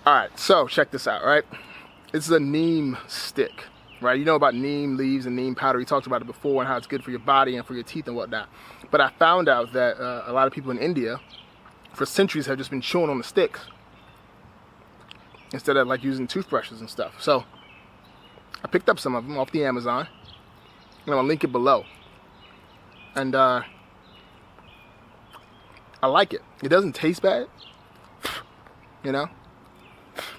Alright, so check this out, right? This is a neem stick, right? You know about neem leaves and neem powder. We talked about it before and how it's good for your body and for your teeth and whatnot. But I found out that a lot of people in India, for centuries, have just been chewing on the sticks instead of like using toothbrushes and stuff. So I picked up some of them off the Amazon, and I'll link it below. And I like it. It doesn't taste bad, you know?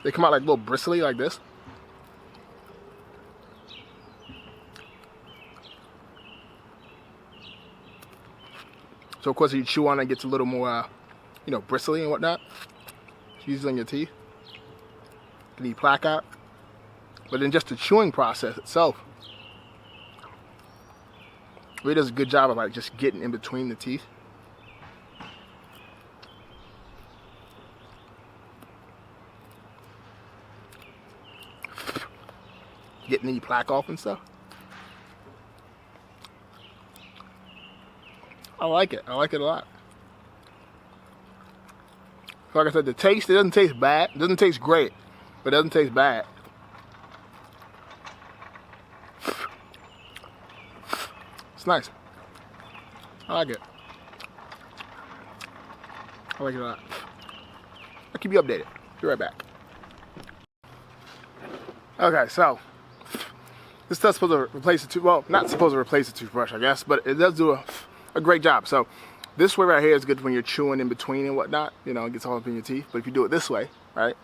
They come out like a little bristly like this. So of course, if you chew on it, it gets a little more, you know, bristly and whatnot. Use it on your teeth. Get any plaque out. But then just the chewing process itself really does a good job of like just getting in between the teeth. Getting any plaque off and stuff. I like it. I like it a lot. Like I said, the taste, it doesn't taste bad. It doesn't taste great, but it doesn't taste bad. It's nice. I like it. I like it a lot. I'll keep you updated. Be right back. Okay, so this stuff's supposed to replace the toothbrush. Well, not supposed to replace the toothbrush, I guess, but it does do a great job. So this way right here is good when you're chewing in between and whatnot. You know, it gets all up in your teeth. But if you do it this way, right?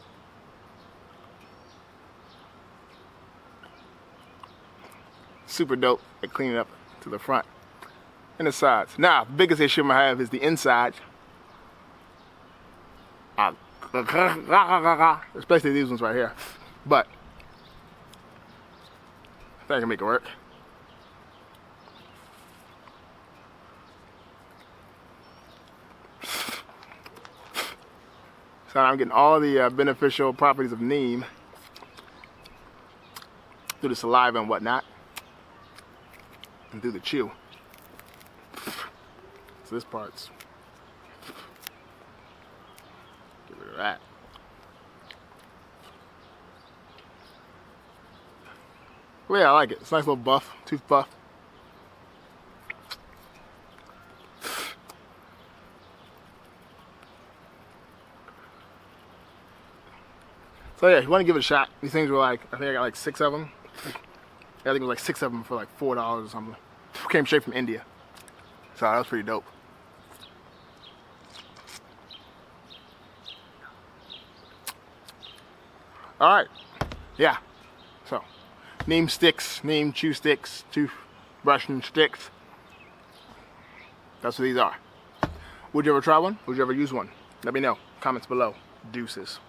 Super dope at cleaning up to the front and the sides. Now, the biggest issue I have is the inside. Especially these ones right here. But I think I can make it work. So I'm getting all the beneficial properties of neem through the saliva and whatnot, and through the chew. So this part's, get rid of that. Well, yeah, I like it. It's a nice little buff, tooth buff. So yeah, you want to give it a shot. These things were like, I think I got like 6 of them. I think it was like 6 of them for like $4 or something. Came straight from India. So that was pretty dope. Alright, yeah. So, neem sticks, neem chew sticks, toothbrushing sticks. That's what these are. Would you ever try one? Would you ever use one? Let me know. Comments below. Deuces.